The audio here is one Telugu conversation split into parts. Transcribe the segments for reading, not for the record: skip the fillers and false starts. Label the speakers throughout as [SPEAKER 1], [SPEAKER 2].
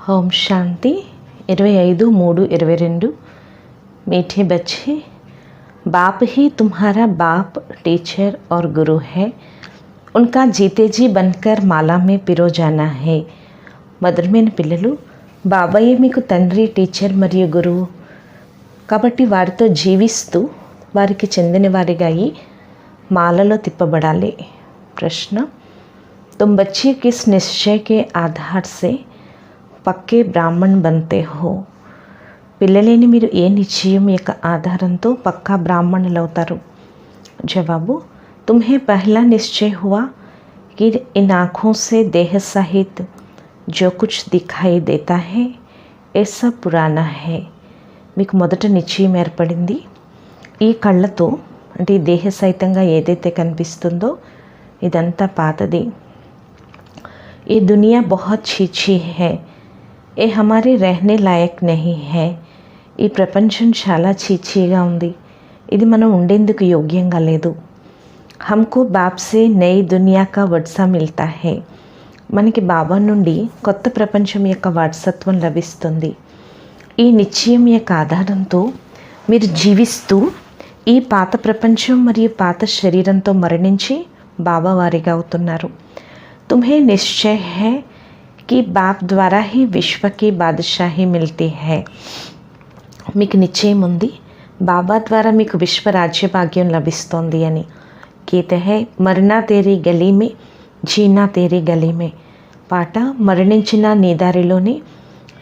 [SPEAKER 1] ओम शांति 25/3/22। मीठे बच्चे, बाप ही तुम्हारा बाप, टीचर और गुरु है। उनका जीते जी बनकर माला में पिरो जाना है। మధురమైన పిల్లలు, బాబాయే మీకు తండ్రి, టీచర్ మరియు గురువు కాబట్టి వారితో జీవిస్తూ వారికి చెందిన వారిగా అయి మాలలో తిప్పబడాలి। ప్రశ్న, तुम बच्चे किस निश्चय के आधार से పక్కే బ్రాహ్మణ్ బంతే హో? పిల్లలేని మీరు ఏ నిశ్చయం యొక్క ఆధారంతో పక్కా బ్రాహ్మణులవుతారు? జవాబు, तुम्हें पहला निश्चय हुआ कि इन आँखों से देह सहित जो कुछ दिखाई देता है ये सब पुराना है। మీకు మొదట నిశ్చయం ఏర్పడింది, ఈ కళ్ళతో అంటే ఈ దేహ సహితంగా ఏదైతే కనిపిస్తుందో ఇదంతా పాతది। ये दुनिया बहुत छीछी है, ये हमारे रहने लायक नहीं है। ఈ ప్రపంచం చాలా చీచీగా ఉంది, ఇది మనం ఉండేందుకు యోగ్యంగా లేదు। हमको बाप से नई दुनिया का वर्षा मिलता है, మనకి బాబా నుండి కొత్త ప్రపంచం యొక్క వారసత్వం లభిస్తుంది। ఈ నిశ్చయం యొక్క ఆధారంతో మీరు జీవిస్తూ ఈ పాత ప్రపంచం మరియు పాత శరీరంతో మరణించి బాబా వారిగా అవుతున్నారు। तुम्हें निश्चय है कि बाप द्वारा ही विश्व की बादशाही मिलती है। మీకు నిశ్చయం ఉంది, బాబా ద్వారా మీకు విశ్వ రాజ్య భాగ్యం లభిస్తోంది అని। कहते हैं मरना तेरी गली में, जीना तेरी गली में। పాట మరణించిన నీ దారిలోనే,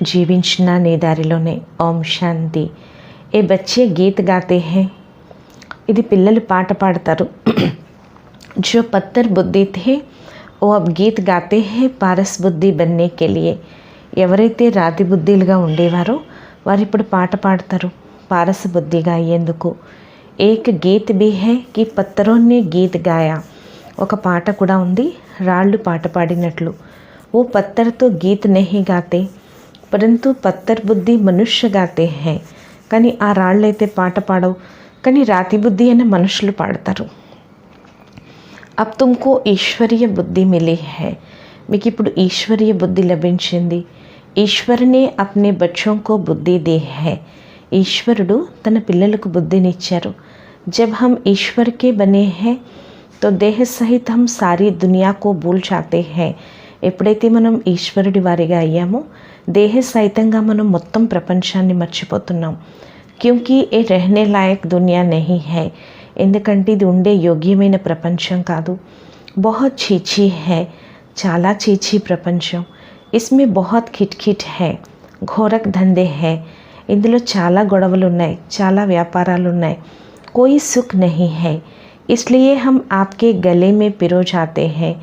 [SPEAKER 1] జీవించిన నీ దారిలోనే। ఓం శాంతి। ఏ బచ్చే గీత్ గాతే हैं, ఇది పిల్లలు పాట పాడతారు। जो पत्थर बुद्धि थे वो अब गीत गाते हैं पारस बुद्धि बनने के लिए। ఎవరైతే రాతి బుద్ధిలుగా ఉండేవారో వారు ఇప్పుడు పాట పాడతారు పారస బుద్ధిగా అయ్యేందుకు। ఏక్ గీత్ భీ హై కి పత్తరోనే గీత్ గాయా, ఒక పాట కూడా ఉంది రాళ్ళు పాట పాడినట్లు। ఓ పత్తర్తో గీత్ నహీ గాతే పరంతు పత్తర్ బుద్ధి మనుష్య గాతే హై, కానీ ఆ రాళ్ళైతే పాట పాడవు, కానీ రాతి బుద్ధి అనే మనుషులు పాడతారు। अब तुमको ఈశ్వరీయ బుద్ధి మిలి है, మీకు ఇప్పుడు ఈశ్వరీయ బుద్ధి లభించింది। ఈశ్వర్ ने अपने बच्चों को बुद्धि दी है, ఈశ్వరుడు తన పిల్లలకు బుద్ధినిచ్చారు। जब हम ईश्वर के बने हैं तो देह सहित हम सारी दुनिया को भूल जाते हैं। ఎప్పుడైతే మనం ఈశ్వరుడి వారిగా అయ్యామో దేహ సహితంగా మనం మొత్తం ప్రపంచాన్ని మర్చిపోతున్నాం। क्योंकि ये रहने लायक दुनिया नहीं है, ఎందుకంటే ఇది ఉండే యోగ్యమైన ప్రపంచం కాదు। बहुत చీచీ है, చాలా చీచీ ప్రపంచం। इसमें बहुत खिटखिट है, ఘోరక్ ధందే है, ఇందులో చాలా గొడవలు ఉన్నాయి, చాలా వ్యాపారాలు ఉన్నాయి। कोई सुख नहीं है, इसलिए हम आपके गले में पिरो जाते हैं,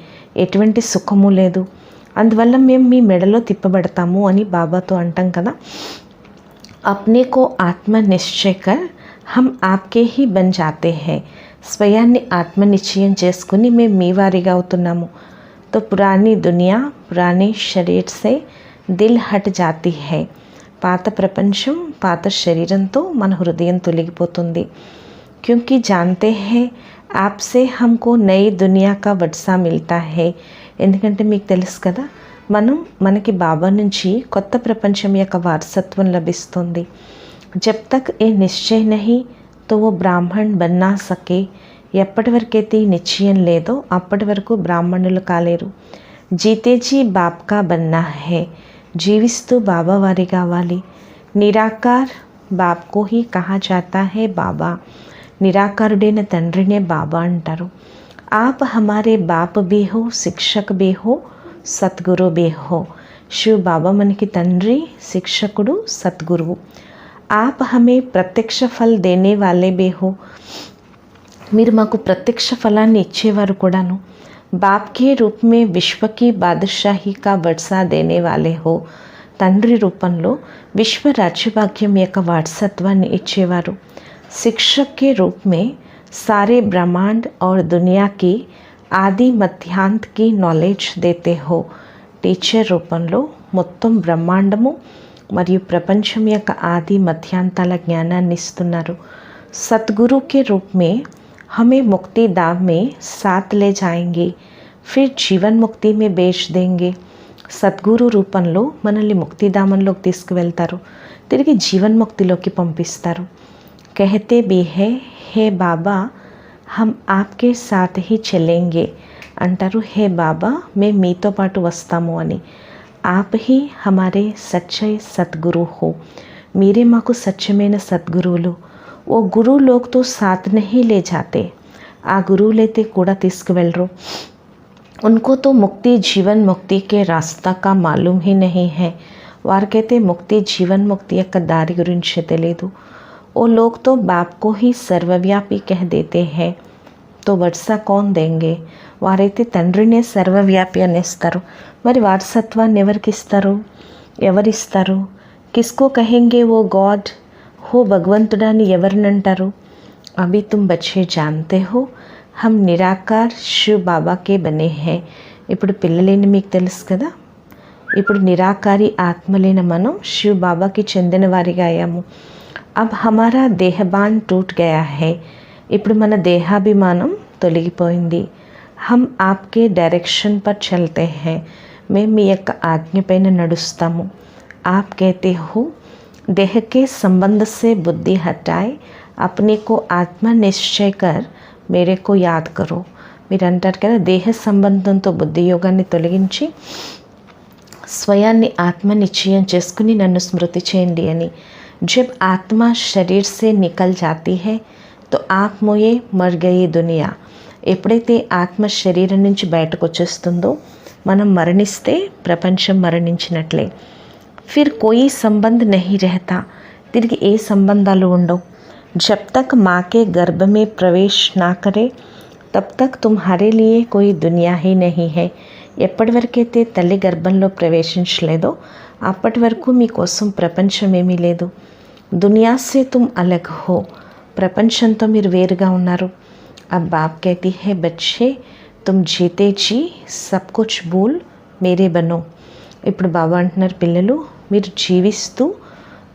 [SPEAKER 1] ఎటువంటి సుఖము లేదు, అందువల్ల మేము మీ మెడలో తిప్పబడతాము అని బాబాతో అంటాం కదా। अपने को आत्म निश्चय कर हम आपके ही बन जाते हैं, స్వయాన్ని ఆత్మ నిశ్చయం చేసుకుని మేము మీ వారిగా అవుతున్నాము। तो पुरानी दुनिया पुराने शरीर से दिल हट जाती है, పాత ప్రపంచం పాత శరీరంతో మన హృదయం తొలగిపోతుంది। क्योंकि जानते हैं आपसे हमको नई दुनिया का वर्षा मिलता है, ఎందుకంటే మీకు తెలుసు కదా మనకి బాబా నుంచి కొత్త ప్రపంచం యొక్క వారసత్వం లభిస్తుంది। जब तक ये निश्चय नहीं तो वो ब्राह्मण बन ना सके, ఎప్పటి వరకైతే ఈ నిశ్చయం లేదో అప్పటి వరకు బ్రాహ్మణులు కాలేరు। జీతే జీ బాప్ కా బన్నా హే, జీవిస్తూ బాబా వారి కావాలి। నిరాకార్ బాప్ కో హీ కహా జాతా హే బాబా, నిరాకారుడైన తండ్రినే బాబా అంటారు। आप हमारे बाप भी हो, शिक्षक भी हो, సద్గురు भी हो। శివ బాబా మనకి తండ్రి, శిక్షకుడు, సద్గురువు। आप हमें प्रत्यक्ष फल देने वाले भी हो, మీరు మాకు ప్రత్యక్ష ఫలాన్ని ఇచ్చేవారు కూడాను। బాప్ కే రూప్ మే విశ్వ కి బాదషాహీ కా వర్షా దేనే వాలే హో, తండ్రి రూపంలో విశ్వ రాజ్యభాగ్యం యొక్క వారసత్వాన్ని ఇచ్చేవారు। शिक्षक के रूप में सारे ब्रह्मांड और दुनिया की आदि मध्यांत की नॉलेज देते हो, టీచర్ రూపంలో మొత్తం బ్రహ్మాండము మరియు ప్రపంచం యొక్క ఆది మధ్యాంతాల జ్ఞానాన్ని ఇస్తున్నారు। सतगुरु के रूप में हमें मुक्ति धाम में साथ ले जाएंगे, फिर जीवन मुक्ति में बेच देंगे। సద్గురు రూపంలో మనల్ని ముక్తిధామంలోకి తీసుకువెళ్తారు, తిరిగి జీవన్ముక్తిలోకి పంపిస్తారు. कहते भी है, हे बाबा हम आपके साथ ही चलेंगे అంటారు. హే బాబా మేము మీతో పాటు వస్తాము అని. आप ही हमारे सच्चे सतगुरु हो, మీరే మాకు సత్యమైన సద్గురువులు. ఓ గురు లోగ్ తో సాత్ नहीं ले जाते, ఆ గురువులైతే కూడా తీసుకువెళ్ళరు. उनको तो मुक्ति जीवन मुक्ति के रास्ता का मालूम ही नहीं है, వారికైతే ముక్తి జీవన్ ముక్తి యొక్క దారి గురించి తెలియదు. वो लोग तो बाप को ही सर्वव्यापी कह देते हैं, तो वर्षा कौन देंगे, వారైతే తండ్రినే సర్వవ్యాపి అనేస్తారు. మరి వారసత్వాన్ని ఎవరికి ఇస్తారు, ఎవరిస్తారు? కిస్కో కహెంగే वो गॉड हो, భగవంతుడాన్ని ఎవరినంటారు? अभी तुम बच्चे जानते हो हम నిరాకార్ శివ్ బాబాకే బనే హై. ఇప్పుడు పిల్లలేని మీకు తెలుసు కదా, ఇప్పుడు నిరాకారి ఆత్మలైన మనం శివ్ బాబాకి చెందిన వారిగా అయ్యాము. अब हमारा देहबान टूट गया है, ఇప్పుడు మన దేహాభిమానం తొలగిపోయింది. हम आपके डायरेक्शन पर चलते हैं, మేము మీ యొక్క ఆజ్ఞ పైన నడుస్తాము. आप कहते हो देह के संबंध से बुद्धि हटाए, अपने को आत्मा निश्चय कर मेरे को याद करो. మీరు అంటారు కదా, దేహ సంబంధంతో బుద్ధి యోగాన్ని తొలగించి స్వయాన్ని ఆత్మ నిశ్చయం చేసుకుని నన్ను స్మృతి చేయండి అని. जब आत्मा शरीर से निकल जाती है तो आप मोये मर गई दुनिया. ఎప్పుడైతే ఆత్మ శరీరం నుంచి బయటకు వచ్చేస్తుందో మనం మరణిస్తే ప్రపంచం మరణించినట్లే. ఫిర్ కోయి సంబంధ్ నహీ రహతా, తిరిగి ఏ సంబంధాలు ఉండవు. జబ్ తక్ మాకే గర్భ మే ప్రవేశ్ నా కరే తబ్ తక్ తుమ్హారే లియే కోయి దునియా హీ నహీ హై. ఎప్పటి వరకైతే తల్లి గర్భంలో ప్రవేశించలేదో అప్పటి వరకు మీకోసం ప్రపంచం ఏమీ లేదు. దునియా సే తుమ్ అలగ్ హో, ప్రపంచంతో మీరు వేరుగా ఉన్నారు. अब बाप कहती है बच्चे तुम जीते जी सब कुछ भूल मेरे बनो. ఇప్పుడు బాబా అంటున్నారు, పిల్లలు మీరు జీవిస్తూ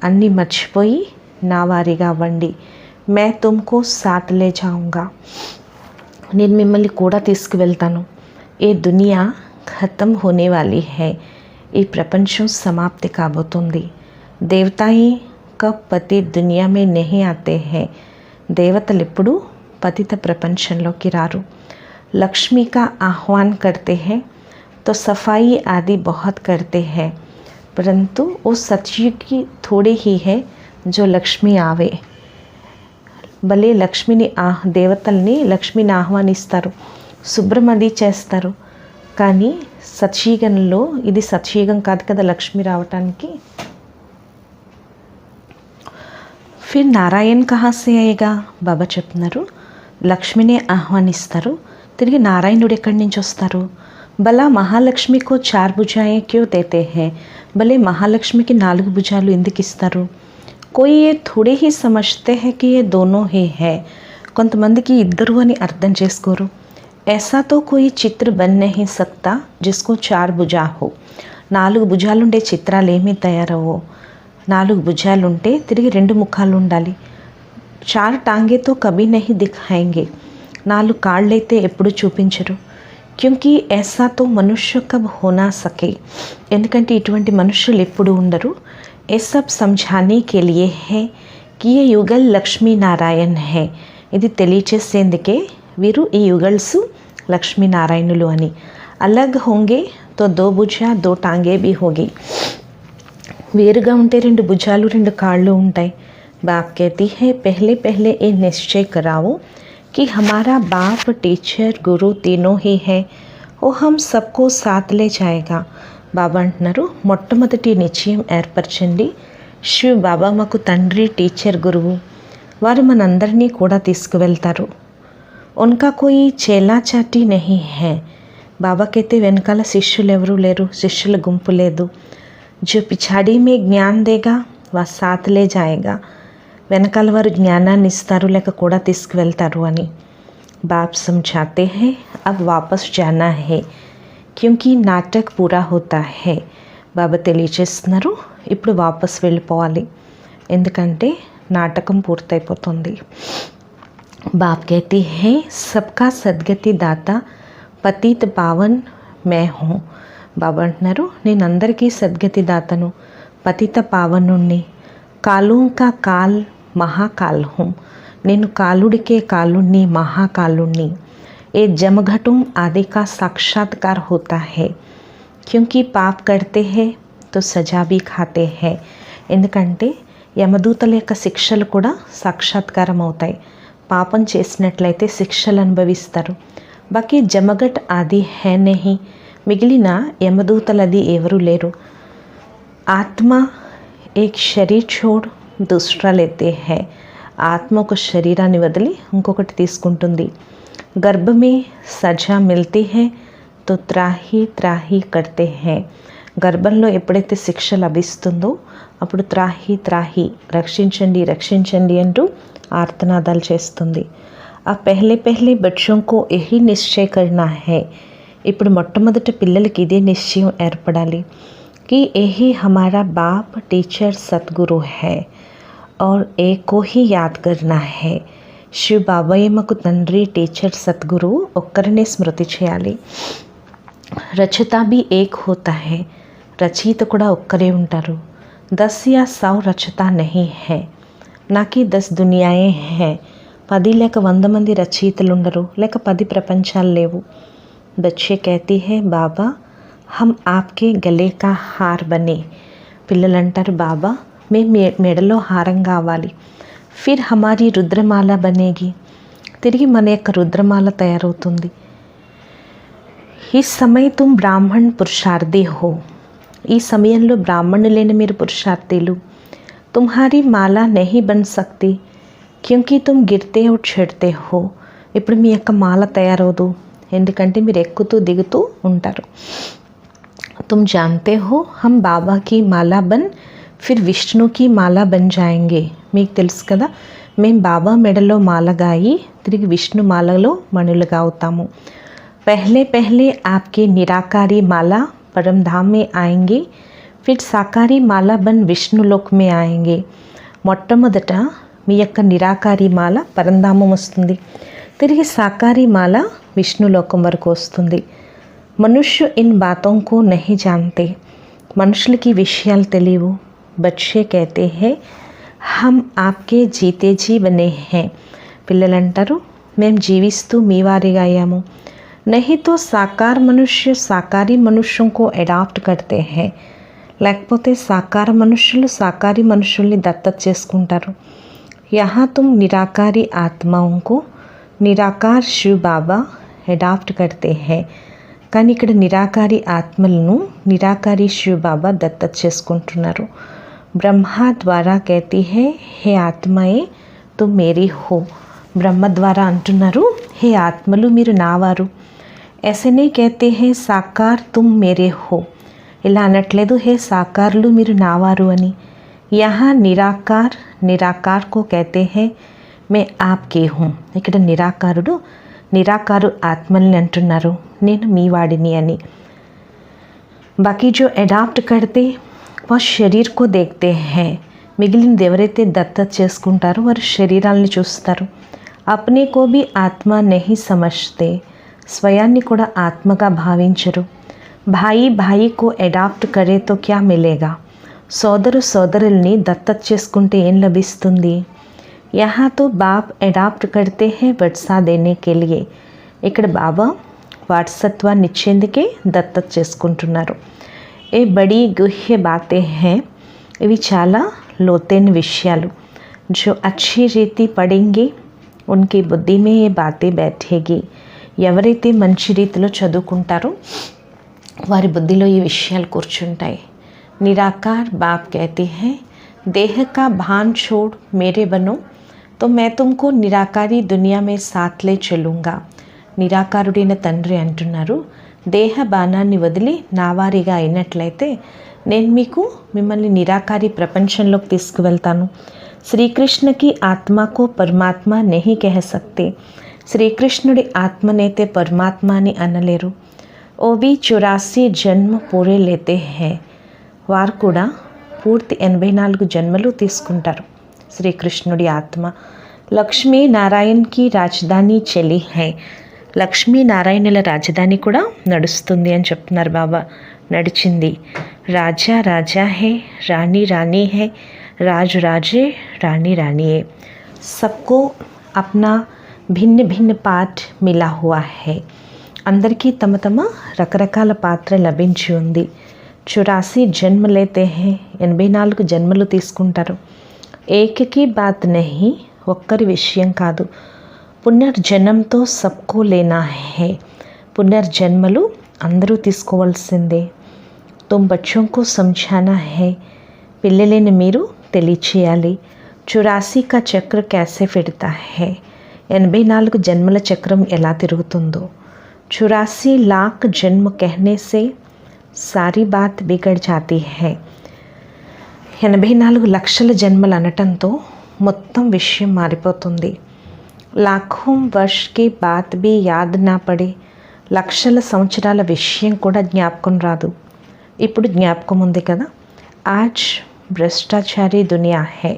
[SPEAKER 1] అన్నీ మర్చిపోయి నా వారిగా అవ్వండి. మే తుమ్కో సాత్ లే జాऊंगा, నేను మిమ్మల్ని కూడా తీసుకువెళ్తాను. ఏ దునియా ఖతం హోనే వాలీ హై, ఈ ప్రపంచం సమాప్తి కాబోతుంది. దేవతాయి కబ్ పతి దునియా మే నహీ ఆతే హై, దేవతలు ఎప్పుడు పతిత ప్రపంచంలోకి రారు. లక్ష్మి కా ఆహ్వాన్ करते हैं तो सफाई आदि बहुत करते हैं, परंतु वो सतयुग की थोड़ी ही है जो लक्ष्मी आवे. భలే లక్ష్మిని దేవతల్ని లక్ష్మిని ఆహ్వానిస్తారు, శుభ్రం అది చేస్తారు. కానీ సత్యుగంలో ఇది సత్యుగం కాదు కదా లక్ష్మి రావటానికి. ఫిర్ నారాయణ్ కహా సే ఆయేగా, బాబా చెప్తున్నారు లక్ష్మినే ఆహ్వానిస్తారు, తిరిగి నారాయణుడు ఎక్కడి నుంచి వస్తారు? భలా మహాలక్ష్మికో 4 భుజాయే క్యూ దేతే హై, భలే మహాలక్ష్మికి 4 భుజాలు ఎందుకు ఇస్తారు? కోయి ఏ థోడే హీ సమజ్తే హై కి ఏ దోనో హీ హై, కొంతమందికి ఇద్దరు అని అర్థం చేసుకోరు. ऐसा तो कोई चित्र बन नहीं सकता जिसको 4 భుజా हो. 4 భుజాలుండే చిత్రాలు ఏమీ తయారవో. 4 భుజాలుంటే తిరిగి 2 ముఖాలు ఉండాలి. 4 टांगे तो कभी नहीं दिखाएंगे, 4 కాళ్ళైతే ఎప్పుడు చూపించరు. क्योंकि ऐसा तो मनुष्य कब हो ना सके, ఎందుకంటే ఇటువంటి మనుషులు ఎప్పుడు ఉండరు. ये सब समझाने के लिए है कि ये युगल లక్ష్మీ నారాయణ్ है, ఇది తెలియచేసేందుకే వీరు ఈ యుగల్సు లక్ష్మీనారాయణులు అని. అలగ్ హోంగే తో 2 భుజా 2 टांगे भी होगी, వేరుగా ఉంటే 2 భుజాలు 2 కాళ్ళు ఉంటాయి. बाप कहती है पहले पहले ये निश्चय कराओ कि हमारा बाप टीचर गुरु तीनों ही है, वो हम सबको साथ ले जाएगा. బాబా అంటున్నారు మొట్టమొదటి నిశ్చయం ఏర్పరచండి, శివ్ బాబా మాకు తండ్రి టీచర్ గురువు, వారు మనందరినీ కూడా తీసుకువెళ్తారు. उनका कोई చేలా చాటి नहीं है, బాబాకైతే వెనకాల శిష్యులు ఎవరూ లేరు, శిష్యుల గుంపు లేదు. जो पिछाड़ी में ज्ञान देगा वह साथ ले जाएगा, వెనకాల వారు జ్ఞానాన్ని ఇస్తారు లేక కూడా తీసుకువెళ్తారు అని. बाप समझाते हैं अब वापस जाना है क्योंकि नाटक पूरा होता है. బాబా తెలియచేస్తున్నారు ఇప్పుడు వాపస్ వెళ్ళిపోవాలి, ఎందుకంటే నాటకం పూర్తయిపోతుంది. बाप कहती है सबका सदगति दाता पतित पावन मैं हूँ, బాబా అంటున్నారు, నేను అందరికీ సద్గతి దాతను, పతిత పావనుణ్ణి, కాలుం కా కాల్ మహాకాల్ హూం, నేను కాలుడికే కాలుణ్ణి, మహాకాలుణ్ణి. ఏ జమఘటుం ఆది కా సాక్షాత్कार होता है क्योंकि पाप करते हैं तो सजा भी खाते हैं. ఎందుకంటే యమదూతల యొక్క శిక్షలు కూడా సాక్షాత్కారం అవుతాయి. పాపం చేసినట్లయితే శిక్షలు అనుభవిస్తారు. బాకీ జమఘట్ ఆది హే నహీ, మిగిలిన యమదూతలది ఎవరు లేరు. ఆత్మ ఏక్ శరీర్ छोड़ दूसरा लेते हैं, ఆత్మ ఒక శరీరాన్ని వదిలి ఇంకొకటి తీసుకుంటుంది. గర్భమే సజా మిల్తీ హై తో త్రాహి త్రాహి కర్తే హై, గర్భంలో ఎప్పుడైతే శిక్ష లభిస్తుందో అప్పుడు త్రాహి త్రాహి, రక్షించండి రక్షించండి అంటూ ఆర్తనాదాలు చేస్తుంది. ఆ పెహ్లే పెహ్లే బచ్చోं को यही निश्चय करना है, ఇప్పుడు మొట్టమొదటి పిల్లలకి ఇదే నిశ్చయం ఏర్పడాలి. कि यही हमारा बाप टीचर सतगुरु है और एक को ही याद करना है. శివ బాబాయమ్మకు తండ్రి, టీచర్, సద్గురు ఒక్కరినే స్మృతి చేయాలి. రచయిత भी एक होता है, రచయిత కూడా ఒక్కరే ఉంటారు. 10 या 100 రచయిత नहीं है, నాకి 10 దునియాయే హై, 10 లేక 100 మంది రచయితలు ఉండరు, లేక 10 ప్రపంచాలు లేవు. బచ్చే कहती है బాబా हम आपके गले का हार बने, పిల్లలు అంటారు, బాబా మేము మెడలో హారం కావాలి. ఫిర్ హమారీ రుద్రమాల బనేగి, తిరిగి మన యొక్క రుద్రమాల తయారవుతుంది. ఈ సమయ తుమ్ బ్రాహ్మణ్ పురుషార్థి హో, ఈ సమయంలో బ్రాహ్మణులైన మీరు పురుషార్థులు. తుమ్హారీ మాల నహీ బన్ సక్తి క్యూంకీ తుమ్ గిర్తే और చెడ్తే హో, ఇప్పుడు మీ యొక్క మాల తయారవదు, ఎందుకంటే మీరు ఎక్కుతూ దిగుతూ ఉంటారు. తుమ్ జాన్తే హో హమ్ బాబా की మాలా బన్ ఫిర్ విష్ణు की మాలా బన్ జాయేంగే, మీకు తెలుసు కదా మేము బాబా మెడలో మాలగాయి తిరిగి విష్ణు మాలలో మణులుగా అవుతాము. पहले पहले आपके निराकारी माला परम धाम में आएंगे, फिर साकारी माला बन విష్ణులోక్ में आएंगे. మొట్టమొదట మీ యొక్క నిరాకారి మాల పరంధామం వస్తుంది, తిరిగి సాకారి మాల విష్ణులోకం వరకు వస్తుంది. మనుష్య ఇన్ బాతోं को नहीं जानते, మనుషులకి విషయాలు తెలియవు. బచ్చే कहते हैं हम आपके जीते जी बने हैं, పిల్లలు అంటారు మేము జీవిస్తూ మీ వారిగా అయ్యాము. नहीं तो साकार मनुष्य साकारी मनुष्यों को अडॉप्ट करते हैं, లేకపోతే సాకార మనుషులు సాకారి మనుషుల్ని దత్తత చేసుకుంటారు. यहाँ तुम निराकारी आत्माओं को निराकार शिव बाबा अडॉप्ट करते हैं, కానీ ఇక్కడ నిరాకారి ఆత్మలను నిరాకారి శివ బాబా దత్తత చేసుకుంటున్నారు. బ్రహ్మ ద్వారా कहती है హే ఆత్మయే तुम मेरी हो, బ్రహ్మ ద్వారా అంటున్నారు హే ఆత్మలు మీరు నావారు. ऐसे नहीं कहते हैं साकार तुम मेरे हो, ఇలా అనట్లేదు హే సాకారులు మీరు నావారు అని. यहाँ निराकार निराकार को कहते हैं मैं आपके हूँ, ఇక్కడ నిరాకారుడు నిరాకారు ఆత్మల్ని అంటున్నారు నేను మీ వాడిని అని. బాకీ जो अडॉप्ट करते वो शरीर को देखते हैं, మిగిలినది ఎవరైతే దత్తత చేసుకుంటారో వారు శరీరాలని చూస్తారు. अपने को भी आत्मा नहीं समझते, స్వయాన్ని కూడా ఆత్మగా భావించరు. భాయి భాయికు అడాప్ట్ కరే తో క్యా మిలేగా, సోదరు సోదరుల్ని దత్తత చేసుకుంటే ఏం లభిస్తుంది. యహా తో బాప్ అడాప్ట్ కర్తే హై వత్సా దేనే కే లియే, ఇక్కడ బాబా వారసత్వాన్ని ఇచ్చేందుకే దత్తత చేసుకుంటున్నారు. ఏ బడి గుహ్య బాతే హై, ఇవి చాలా లోతైన విషయాలు. జో అచ్చి రీతి పడేంగే ఉన్కి బుద్ధి మే ఏ బాతే బైఠేగి, ఎవరైతే మంచి రీతిలో చదువుకుంటారో వారి బుద్ధిలో ఈ విషయాలు కూర్చుంటాయి. నిరాकार बाप कहते हैं देह का भान छोड़ मेरे बनो तो मैं तुमको निराकारी दुनिया में साथ ले चलूँगा. నిరాకారుడైన తండ్రి అంటున్నారు దేహ బాణాన్ని వదిలి నావారిగా అయినట్లయితే నేను మిమ్మల్ని నిరాకారి ప్రపంచంలోకి తీసుకువెళ్తాను. శ్రీకృష్ణకి ఆత్మకు పరమాత్మ నహీ కహ సక్తే, శ్రీకృష్ణుడి ఆత్మనైతే పరమాత్మ అని అనలేరు. ఓ బి 84 జన్మ పూరే లేతే హై, వారు కూడా పూర్తి 84 జన్మలు తీసుకుంటారు. శ్రీకృష్ణుడి ఆత్మ లక్ష్మీ నారాయణ్కి రాజధాని చెలి హై, లక్ష్మీనారాయణుల రాజధాని కూడా నడుస్తుంది అని చెప్తున్నారు బాబా. నడిచింది. రాజా రాజా హే, రాణి రాణి హే, రాజు రాజే, రాణి రాణియే. सबको अपना భిన్న భిన్న పార్ట్ మిలా హువా హే. అందరికీ తమ తమ రకరకాల పాత్ర లభించి ఉంది. 84 జన్మ లేతే హే, 84 జన్మలు తీసుకుంటారు. ఏకకి బాత్ నహీ, ఒక్కరి విషయం కాదు. పునర్జన్మతో సబ్కో లేనా హే, పునర్జన్మలు అందరూ తీసుకోవాల్సిందే. తుమ్ బచ్చోం కో సమఝానా హే, పిల్లలైన మీరు తెలియచేయాలి. 84 కా చక్ర कैसे फिरता है, 84 జన్మల చక్రం ఎలా తిరుగుతుందో. 84 लाख जन्म कहने से सारी बात बिगड़ जाती है. 84 లక్షల జన్మలు అనటంతో మొత్తం విషయం మారిపోతుంది. లాఖోం వర్ష్ కి బాత్ బి యాద్ నా పడే, లక్షల సంవత్సరాల విషయం కూడా జ్ఞాపకం రాదు. ఇప్పుడు జ్ఞాపకం ఉంది కదా. ఆజ్ భ్రష్టాచారి దునియా హే,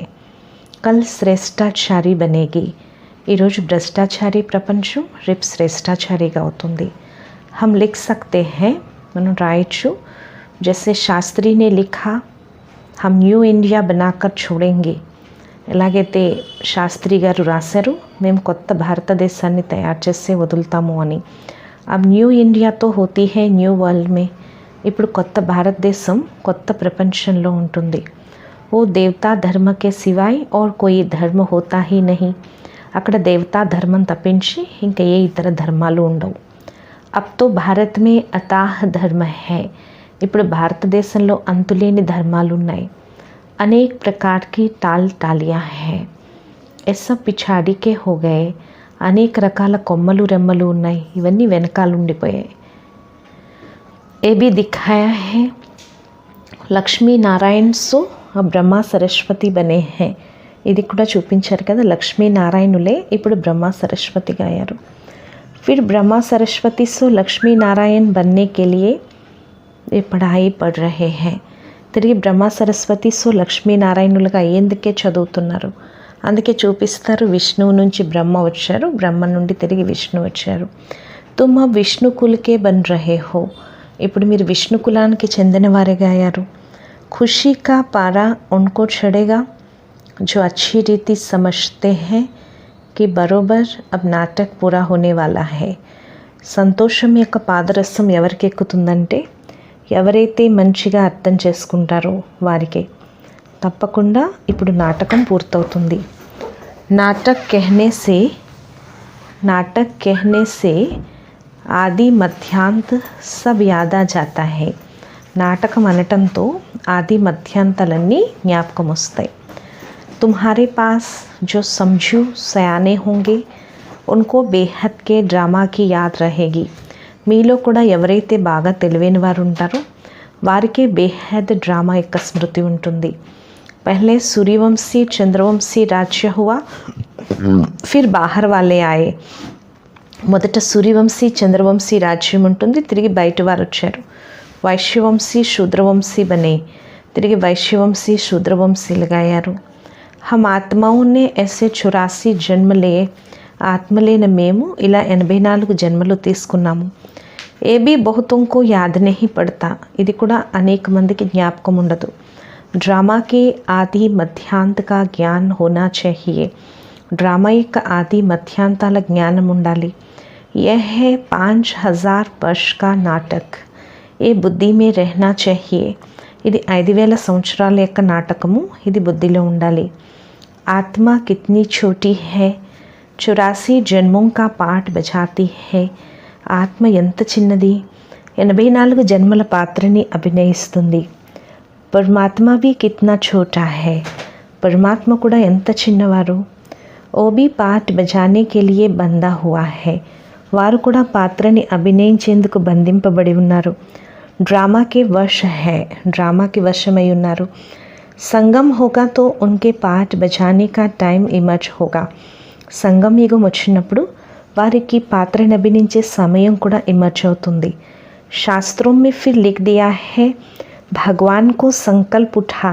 [SPEAKER 1] కల్ శ్రేష్టాచారి బనేగి. ఈరోజు భ్రష్టాచారి ప్రపంచం, రేపు శ్రేష్టాచారిగా అవుతుంది. హమ్ లిఖ్ సక్తే హే, మనం రాయొచ్చు. జైసే శాస్త్రీనే లిఖా, హమ్ న్యూ ఇండియా బనాకర్ చూడేంగే. ఎలాగైతే శాస్త్రి గారు రాశారు, మేము కొత్త భారతదేశాన్ని తయారు చేసి వదులుతాము అని. అబ్ న్యూ ఇండియాతో హోతీ హే న్యూ వరల్డ్ మే. ఇప్పుడు కొత్త భారతదేశం కొత్త ప్రపంచంలో ఉంటుంది. ఓ దేవతా ధర్మకే సివాయ్ और कोई ధర్మ హోతా హీ నహీ. అక్కడ దేవతా ధర్మం తప్పించి ఇంకా ఏ ఇతర ధర్మాలు ఉండవు. అబ్ తో భారత్ మే అతాహ్ ధర్మ హై. ఇప్పుడు భారతదేశంలో అంతులేని ధర్మాలు ఉన్నాయి. అనేక ప్రकार की टाल टालियाँ हैं. ऐसा पिछाड़ी के हो गए. అనేక రకాల కొమ్మలు రెమ్మలు ఉన్నాయి, ఇవన్నీ వెనకాల ఉండిపోయాయి. ఏ भी दिखाया है, లక్ష్మీ నారాయణ సో బ్రహ్మ సరస్వతి బనే హే. ఇది కూడా చూపించారు కదా, లక్ష్మీనారాయణులే ఇప్పుడు బ్రహ్మ సరస్వతిగా అయ్యారు. फिर ब्रह्मा सरस्वती सो लक्ष्मी नारायण बनने के लिए ये पढ़ाई पढ़ रहे हैं. తిరిగి బ్రహ్మ సరస్వతి సో లక్ష్మీనారాయణులుగా అయ్యేందుకే చదువుతున్నారు. అందుకే చూపిస్తారు, విష్ణువు నుంచి బ్రహ్మ వచ్చారు, బ్రహ్మ నుండి తిరిగి విష్ణు వచ్చారు. తుమ్ అబ్ విష్ణు కులకే బన్ రహే హో. ఇప్పుడు మీరు విష్ణు కులానికి చెందిన వారిగా అయ్యారు. ఖుషీ కా పారా ఉన్కో చడేగా जो अच्छी रीति समझते हैं कि बरोबर अब नाटक पूरा होने वाला है. సంతోషం యొక్క పాదరసం ఎవరికి ఎక్కుతుందంటే, ఎవరైతే మంచిగా అర్థం చేసుకుంటారో వారికే. తప్పకుండా ఇప్పుడు నాటకం పూర్తవుతుంది. నాటక్ कहने से ఆది మధ్యాంత్ సబ్ యాదా జాతా హై. నాటకం అనటంతో ఆది మధ్యాంతాలన్నీ జ్ఞాపకం వస్తాయి. तुम्हारे पास जो समझू सयाने होंगे उनको बेहद के డ్రామా की याद रहेगी. మీలో కూడా ఎవరైతే బాగా తెలివైన వారు ఉంటారో వారికి బేహద్ డ్రామా యొక్క స్మృతి ఉంటుంది. పహలే సూర్యవంశీ చంద్రవంశీ రాజ్య హువా, ఫిర్ బాహర్ వాలే ఆయే. మొదట సూర్యవంశీ చంద్రవంశీ రాజ్యం ఉంటుంది, తిరిగి బయట వారు వచ్చారు. వైశ్యవంశీ శూద్రవంశీ బనే, తిరిగి వైశ్యవంశీ శూద్రవంశీలుగా అయ్యారు. हम आत्माओं ने ऐसे 84 జన్మ లే, ఆత్మలైన మేము ఇలా 84 జన్మలు తీసుకున్నాము. ఏ भी बहुतों को याद नहीं पड़ता. ఇది కూడా అనేక మందికి జ్ఞాపకం ఉండదు. డ్రామా के ఆది మధ్యాంత का ज्ञान होना चाहिए. డ్రామా యొక్క ఆది మధ్యాంతాల జ్ఞానం ఉండాలి. यह है 5000 वर्ष का नाटक. ये बुद्धि में रहना चाहिए. ఇది 5000 సంవత్సరాల యొక్క నాటకము, ఇది బుద్ధిలో ఉండాలి. आत्मा कितनी छोटी है, 84 జన్మों का पाठ बजाती है. ఆత్మ ఎంత చిన్నది, 84 జన్మల పాత్రని అభినయిస్తుంది. పరమాత్మ भी कितना छोटा है, పరమాత్మ కూడా ఎంత చిన్నవారు. वो भी पाठ बजाने के लिए बंधा हुआ है. వారు కూడా పాత్రని అభినయించేందుకు బంధింపబడి ఉన్నారు. డ్రామాకి వశ है, డ్రామాకి వశమై ఉన్నారు. సంగం होगा तो उनके पाठ बजाने का टाइम इमर्ज होगा. సంగం యుగం వచ్చినప్పుడు వారికి పాత్రని అభినయించే సమయం కూడా ఇమర్జ్ అవుతుంది. शास्त्रों में फिर लिख दिया है, भगवान को संकल्प उठा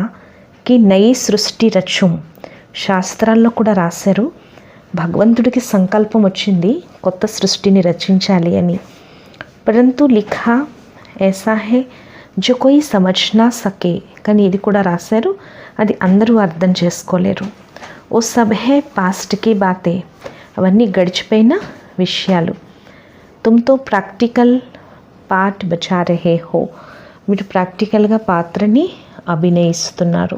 [SPEAKER 1] कि नई सृष्टि रचूं. శాస్త్రాల్లో కూడా రాశారు, భగవంతుడికి సంకల్పం వచ్చింది కొత్త సృష్టిని రచించాలి అని. परंतु लिखा ऐसा है, जो कोई समझ ना सके, కానీ ఇది కూడా రాశారు, అది అందరూ అర్థం చేసుకోలేరు. ఓ సబ్ హే పాస్ట్ కి బాతే, అవన్నీ గడిచిపోయిన విషయాలు. तुम तो ప్రాక్టికల్ పార్ట్ బచా రహే హో, మీరు ప్రాక్టికల్గా పాత్రని అభినయిస్తున్నారు.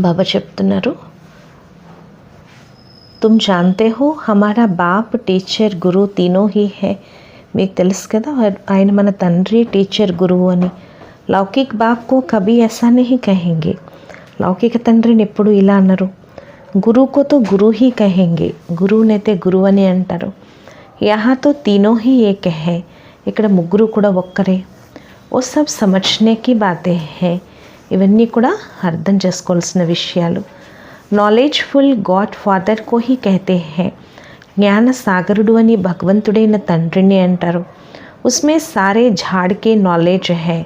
[SPEAKER 1] బాబా చెప్తున్నారు, तुम जानते हो हमारा बाप टीचर गुरु तीनों ही है. మీకు తెలుసు కదా ఆయన మన తండ్రి, టీచర్, గురువు అని. లౌకిక్ బాప్ కో కభీ ऐसा नहीं कहेंगे, లౌకిక తండ్రిని ఎప్పుడు ఇలా అన్నారు. గురువుకో తో గురు హీ కహెంగే, గురువునైతే గురువు అని అంటారు. యహా తో తీనో హీ ఏక్ హై, ఇక్కడ ముగ్గురు కూడా ఒక్కరే. ఓ సబ్ సమజ్నే కి బాతే హై, ఇవన్నీ కూడా అర్థం చేసుకోవాల్సిన విషయాలు. నాలెడ్జ్ఫుల్ గాడ్ ఫాదర్ కో హీ కహతే హై, జ్ఞాన సాగరుడు అని భగవంతుడైన తండ్రిని అంటారు. ఉస్మే సారే ఝాడ్కే నాలెడ్జ్ హై,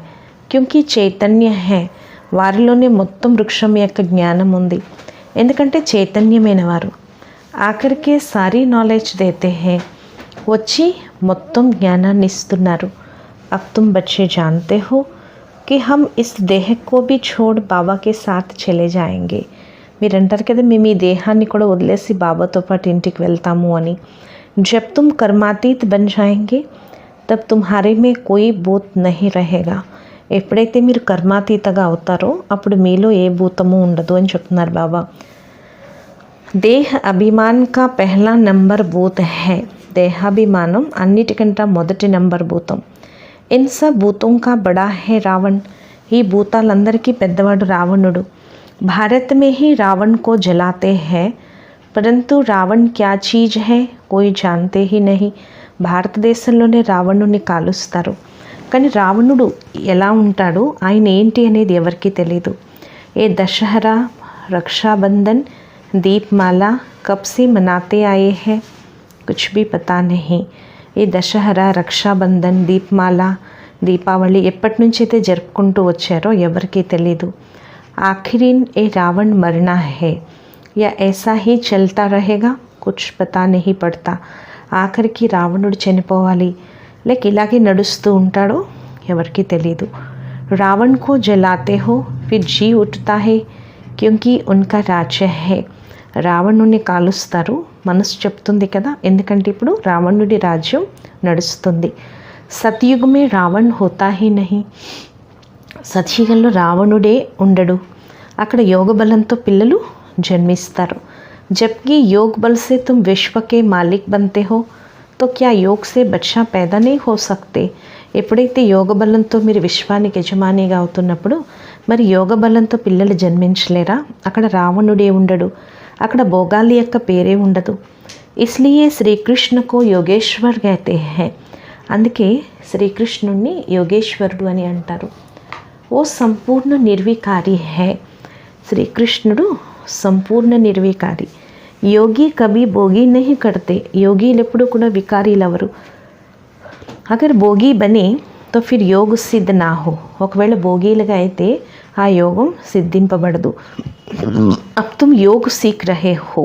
[SPEAKER 1] క్యూంకి చైతన్య హై, వారిలోనే మొత్తం వృక్షం యొక్క జ్ఞానం ఉంది, ఎందుకంటే చైతన్యమైన వారు. ఆఖరికే సారీ నాలెడ్జ్ దేతే హై, వచ్చి మొత్తం జ్ఞానాన్ని ఇస్తున్నారు. अब तुम बच्चे जानते हो कि हम इस देह को भी छोड़ बाबा के साथ चले जाएंगे. మీరు అంటారు కదా, మేము ఈ దేహాన్ని కూడా వదిలేసి బాబాతో పాటు ఇంటికి వెళ్తాము అని. जब तुम कर्मातीत बन जाएंगे तब तुम्हारे में कोई भूत नहीं रहेगा. ఎప్పుడైతే మీరు కర్మాతీతగా అవుతారో అప్పుడు మీలో ఏ భూతము ఉండదు అని చెప్తున్నారు బాబా. దేహ అభిమాన్ కా పెహ్లా నంబర్ భూత్ హై, దేహాభిమానం అన్నిటికంటే మొదటి నంబర్ భూతం. ఇన్ సబ్ భూతం కా బడా హై రావణ్, ఈ భూతాలందరికీ పెద్దవాడు రావణుడు. భారత్ మే హీ రావణ్ కో జలాతే హై, పరంతు రావణ్ క్యా చీజ్ హై కోయి జాన్తే హీ నహీ, భారతదేశంలోనే రావణుని కాలుస్తారు, కానీ రావణుడు ఎలా ఉంటాడు, ఆయన ఏంటి అనేది ఎవరికీ తెలీదు. ఏ దశహరా, రక్షాబంధన్, దీప్మాలా కబ్ సే మనాతే ఆయే హై, కుచ్ భీ పతా నహీ. ఈ దశహరా, రక్షాబంధన్, దీప్మాల, దీపావళి ఎప్పటి నుంచి అయితే జరుపుకుంటూ వచ్చారో ఎవరికీ తెలీదు. ఆఖిరీన్ ఏ రావణ్ మరనా హై యా ఐసా హీ చల్తా రహేగా, కుచ్ పతా నహీ పడతా. ఆఖరికి రావణుడు చనిపోవాలి లేక ఇలాగే నడుస్తూ ఉంటాడో ఎవరికీ తెలీదు. రావణ్ కో జలాతే హో ఫిర్ జీ ఉఠతా హై క్యూంకి ఉన్కా రాజ్య హై, రావణుని కాలుస్తారు, మనసు చెప్తుంది కదా, ఎందుకంటే ఇప్పుడు రావణుడి రాజ్యం నడుస్తుంది. సత్యుగమే రావణ్ హోతా హీ నహీ, సత్యుగంలో రావణుడే ఉండడు, అక్కడ యోగ బలంతో పిల్లలు జన్మిస్తారు. జబ్కి యోగ్ బల్ సే తుమ్ విశ్వ కే మాలిక్ బంతే హో తో క్యా యోగ్ సే బచ్చా पैदा नहीं हो सकते. ఎప్పుడైతే యోగ బలంతో మీరు విశ్వానికి యజమానిగా అవుతున్నప్పుడు మరి యోగ బలంతో పిల్లలు జన్మించలేరా, అక్కడ రావణుడే ఉండడు, అక్కడ భోగాలి యొక్క పేరే ఉండదు. ఇస్లియే శ్రీకృష్ణకు యోగేశ్వర్ కహతే హై, అందుకే శ్రీకృష్ణుణ్ణి యోగేశ్వరుడు అని అంటారు. ఓ సంపూర్ణ నిర్వికారి హై, శ్రీకృష్ణుడు సంపూర్ణ నిర్వికారి. యోగి కభీ భోగి నహీ కర్తే, యోగీలు ఎప్పుడు కూడా వికారీలు అవరు. అగర్ భోగి బనే తో ఫిర్ యోగ్ సిద్ధ నా హో, ఒకవేళ భోగీలుగా అయితే ఆ యోగం సిద్ధింపబడదు. అబ్ తుమ్ యోగ్ సీక్ రహే హో,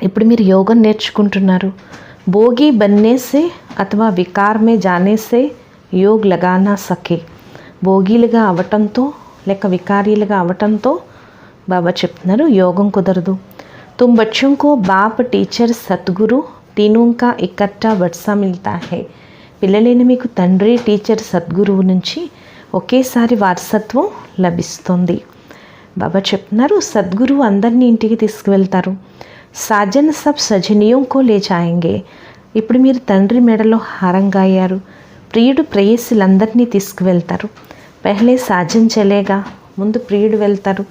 [SPEAKER 1] ఇప్పుడు మీరు యోగం నేర్చుకుంటున్నారు. భోగి బన్నే సే అథవా వికార్ మే జానే సే యోగ్ లగా నా సకే, భోగీలుగా అవటంతో లేక వికారీలుగా అవటంతో బాబా చెప్తున్నారు యోగం కుదరదు. తుమ్ బచ్చోं को बाप టీచర్ సద్గురు तीनों का इकट्ठा वर्षा मिलता है. పిల్లలైన మీకు తండ్రి, టీచర్, సద్గురువు నుంచి ఒకేసారి వారసత్వం లభిస్తుంది. బాబా చెప్తున్నారు సద్గురువు అందరినీ ఇంటికి తీసుకువెళ్తారు. సాజన్ సబ్ సజనియోం కో లే జాయేంగే, ఇప్పుడు మీరు తండ్రి మెడలో హారంగా అయ్యారు, ప్రియుడు ప్రేయస్సులందరినీ తీసుకువెళ్తారు. పెహ్లే సాజన్ చలేగా, ముందు ప్రియుడు వెళ్తారు.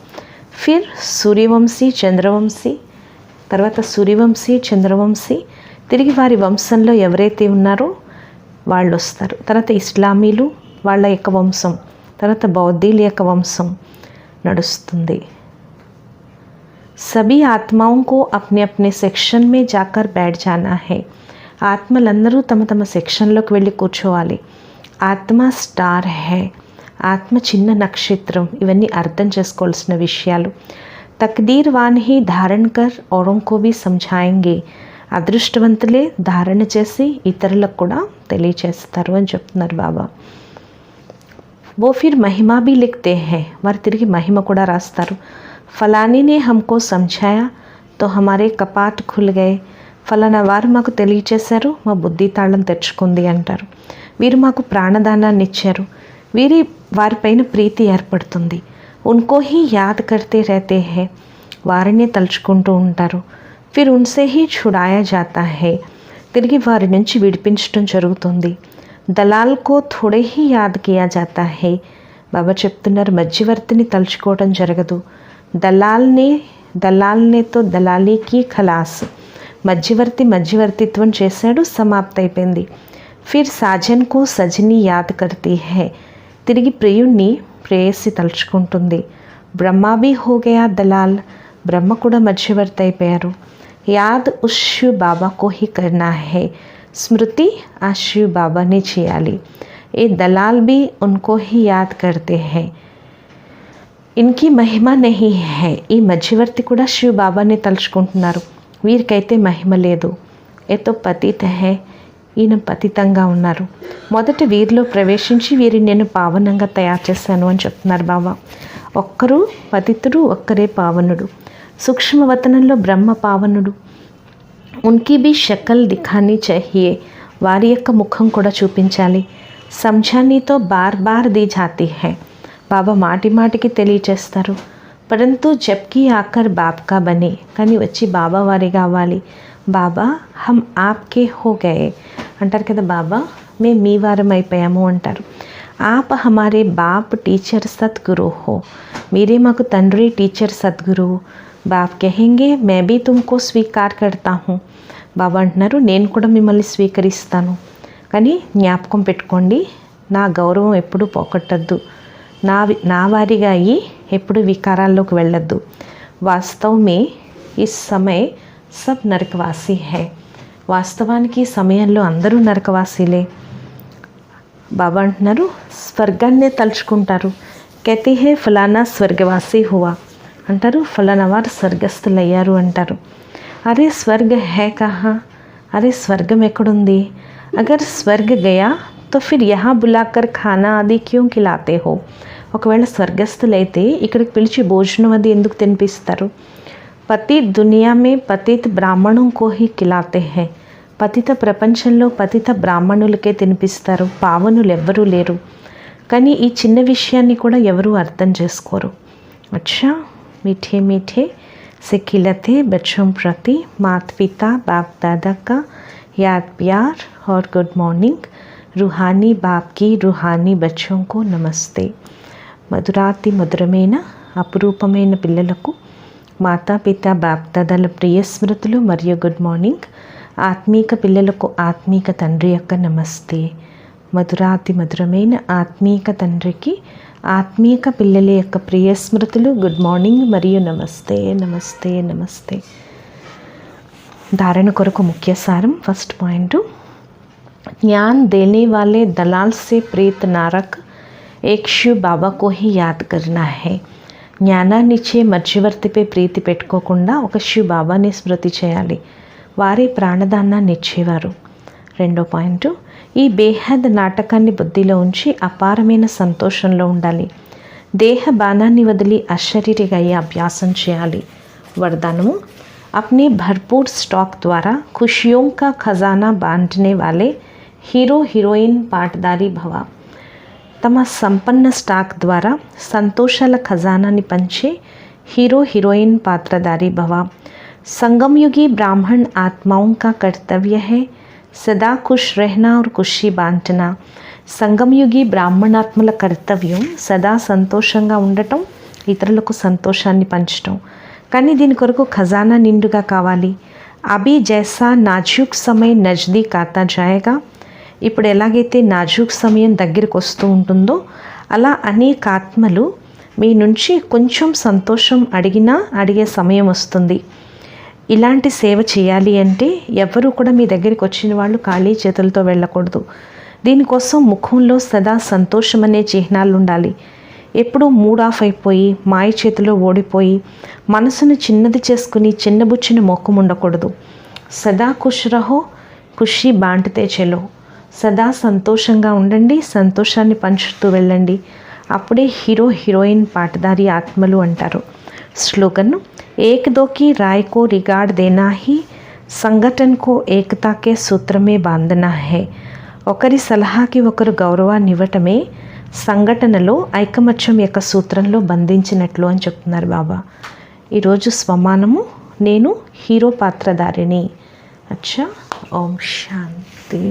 [SPEAKER 1] ఫిర్ సూర్యవంశీ, చంద్రవంశీ, తర్వాత సూర్యవంశీ, చంద్రవంశీ, తిరిగి వారి వంశంలో ఎవరైతే ఉన్నారో వాళ్ళు వస్తారు. తర్వాత ఇస్లామీలు వాళ్ళ యొక్క వంశం, తర్వాత బౌద్ధీల యొక్క వంశం నడుస్తుంది. सभी आत्माओं को अपने अपने सेक्शन में जाकर बैठ जाना है. ఆత్మలందరూ తమ తమ సెక్షన్లోకి వెళ్ళి కూర్చోవాలి. ఆత్మ స్టార్ హై, ఆత్మ చిన్న నక్షత్రం. ఇవన్నీ అర్థం చేసుకోవాల్సిన విషయాలు. తక్దీర్ వాన్ హీ ధారణ్ కర్ ఔరోं को भी समझाएंगे, అదృష్టవంతులే ధారణ చేసి ఇతరులకు కూడా తెలియచేస్తారు అని చెప్తున్నారు బాబా. वो फिर महिमा भी लिखते हैं, వారు తిరిగి మహిమ కూడా రాస్తారు. ఫలాని ने हमको समझाया तो हमारे कपाट खुल गए. ఫలానా వారు మాకు తెలియచేశారు, మా బుద్ధి తాళం తెరుచుకుంది అంటారు. వీరు మాకు ప్రాణదానాన్ని ఇచ్చారు, వారిపైన ప్రీతి ఏర్పడుతుంది. उनको ही याद करते रहते हैं, వారినే తలుచుకుంటూ ఉంటారు. फिर उनसे ही छुड़ाया जाता है, తిరిగి వారి నుంచి విడిపించడం జరుగుతుంది. దలాల్ కో థోడే హీ యాద్ కియా జాతా హై. బాబా చెప్తున్నారు, మధ్యవర్తిని తలుచుకోవడం జరగదు. దలాల్నే తో దలాలీకి ఖలాస్. మధ్యవర్తిత్వం చేశాడు, సమాప్త అయిపోయింది. ఫిర్ సాజన్ కో సజనీ యాద్ కర్తీ హై, తిరిగి ప్రియుణ్ణి ప్రేయసి తలుచుకుంటుంది. బ్రహ్మ భీ హో గయా దలాల్, బ్రహ్మ కూడా మధ్యవర్తి అయిపోయారు. యాద్ ఉస్ శివ్ బాబా కో హీ కర్నా హై, స్మృతి ఆ శివ్ బాబానే చేయాలి. ఏ దలాల్ भी उनको ही याद करते हैं, ఇన్కి మహిమ నహీ హై. ఈ మధ్యవర్తి కూడా శివ్ బాబానే తలుచుకుంటున్నారు, వీరికైతే మహిమ లేదు. ఏతో పతిత హై, ఈయన పతితంగా ఉన్నారు. మొదట వీరిలో ప్రవేశించి వీరిని నేను పావనంగా తయారు చేశాను అని చెప్తున్నారు బాబా. ఒక్కరు పతితుడు, ఒక్కరే పావనుడు. సూక్ష్మవతనంలో బ్రహ్మ పావనుడు. ఉన్కి భీ షకల్ దిఖానీ చాహియే, వారి యొక్క ముఖం కూడా చూపించాలి. సంఝానీతో బార్ బార్ दी जाती है, బాబా మాటి మాటికి తెలియచేస్తారు. పరంతు జబ్కి ఆకర్ బాబ్కా బనే, కానీ వచ్చి బాబా వారిగా అవ్వాలి. బాబా హమ్ ఆప్కే హో గయే అంటారు కదా, బాబా మేము మీ వారం అయిపోయాము అంటారు. ఆప్ హమారే బాప్ టీచర్ సద్గురు హో, మీరే మాకు తండ్రి టీచర్ సద్గురువు. బాప్ కహెంగే మే భీ తుమ్కో స్వీకార్ కర్తా హూ, బాబా అంటున్నారు నేను కూడా మిమ్మల్ని స్వీకరిస్తాను. కానీ జ్ఞాపకం పెట్టుకోండి, నా గౌరవం ఎప్పుడూ పోగొట్టద్దు, నా వారిగా అయ్యి ఎప్పుడు వికారాల్లోకి వెళ్ళొద్దు. వాస్తవ్ మే ఇస్ సమయ సబ్ నరకవాసీ హై, వాస్తవానికి ఈ సమయంలో అందరూ నరకవాసీలే. బాబా అంటున్నారు స్వర్గాన్నే తలుచుకుంటారు. కహతే హే ఫలానా స్వర్గవాసీ హువా అంటారు, ఫలానా వారు స్వర్గస్థులయ్యారు అంటారు. అరే స్వర్గ హై కహా, అరే స్వర్గం ఎక్కడుంది? అగర్ స్వర్గ గయా తో ఫిర్ యహా బులాకర్ ఖానా ఆది క్యూ ఖిలాతే హో, ఒకవేళ స్వర్గస్థులైతే ఇక్కడికి పిలిచి భోజనం అది ఎందుకు తినిపిస్తారు? పతిత్ దునియా మే పతిత్ బ్రాహ్మణం కో హీ ఖిలాతే హై, పతిత ప్రపంచంలో పతిత బ్రాహ్మణులకే తినిపిస్తారు, పావనులు ఎవ్వరూ లేరు. కానీ ఈ చిన్న విషయాన్ని కూడా ఎవరూ అర్థం చేసుకోరు. అచ్చా मीठे मीठे से खिलते बच्चों प्रति माता पिता बाप दादा का याद प्यार और गुड मॉर्निंग. रूहानी बाप की रूहानी बच्चों को नमस्ते. మధురాతి మధురమైన అపురూపమైన పిల్లలకు మాతాపిత బాప్దాదాల ప్రియ స్మృతులు మరియు గుడ్ మార్నింగ్. ఆత్మీక పిల్లలకు ఆత్మీక తండ్రి యొక్క నమస్తే. మధురాతి మధురమైన ఆత్మీక తండ్రికి ఆత్మీక పిల్లల యొక్క ప్రియ స్మృతులు, గుడ్ మార్నింగ్ మరియు నమస్తే నమస్తే నమస్తే. ధారణ కొరకు ముఖ్య సారం. ఫస్ట్ పాయింట్, జ్ఞాన్ దేనే వాలే దలాల్ సే ప్రీత్ నారక్ ఏక్ శివ్ బాబా కో హీ యాద్ కర్నా హై. జ్ఞానాన్నిచ్చే మధ్యవర్తిపై ప్రీతి పెట్టుకోకుండా ఒక శివ్ బాబాని స్మృతి చేయాలి, వారే ప్రాణదానాన్ని ఇచ్చేవారు. రెండో పాయింట్, ఈ బేహద్ నాటకాన్ని బుద్ధిలో ఉంచి అపారమైన సంతోషంలో ఉండాలి. దేహ బాణాన్ని వదిలి అశరీరిగా అయ్యే అభ్యాసం చేయాలి. వరదానము, अपने भरपूर स्टॉक द्वारा खुशियों का खजाना बांटने वाले हीरो हीरोइन पाटदारी भव. తమ సంపన్న స్టాక్ ద్వారా సంతోషాల ఖజానాన్ని పంచే హీరో హీరోయిన్ పాత్రధారి భవ. संगमयुगी ब्राह्मण आत्माओं का कर्तव्य है सदा खुश रहना और खुशी बांटना. సంగమయుగి బ్రాహ్మణాత్మల కర్తవ్యం సదా సంతోషంగా ఉండటం, ఇతరులకు సంతోషాన్ని పంచటం. కానీ దీని కొరకు ఖజానా నిండుగా కావాలి. అభి జైసా నాజూక్ సమయ నజ్దీక్ ఆతా జాయేగా. ఇప్పుడు ఎలాగైతే నాజూక్ సమయం దగ్గరికి వస్తూ ఉంటుందో అలా అనేక ఆత్మలు మీ నుంచి కొంచెం సంతోషం అడిగే సమయం వస్తుంది. ఇలాంటి సేవ చేయాలి అంటే ఎవరు కూడా మీ దగ్గరికి వచ్చిన వాళ్ళు ఖాళీ చేతులతో వెళ్ళకూడదు. దీనికోసం ముఖంలో సదా సంతోషం అనే చిహ్నాలు ఉండాలి. ఎప్పుడూ మూడ్ ఆఫ్ అయిపోయి మాయ చేతిలో ఓడిపోయి మనసును చిన్నది చేసుకుని చిన్నబుచ్చిన మోకం ఉండకూడదు. సదా ఖుష్ రహో, ఖుషి బాంటితే చెలో. సదా సంతోషంగా ఉండండి, సంతోషాన్ని పంచుతూ వెళ్ళండి. అప్పుడే హీరో హీరోయిన్ పాటదారి ఆత్మలు అంటారు. స్లోగన్ एक दो की राय को रिगार्ड देना ही సంఘటన को एकता के सूत्र में बांधना है. ఒకరి సలహాకి ఒకరు గౌరవాన్ని ఇవ్వటమే సంఘటనలో ఐకమత్యం యొక్క సూత్రంలో బంధించినట్లు అని చెప్తున్నారు బాబా. ఈరోజు స్వమానము నేను హీరో పాత్రధారిని. అచ్చా, ఓం శాంతి.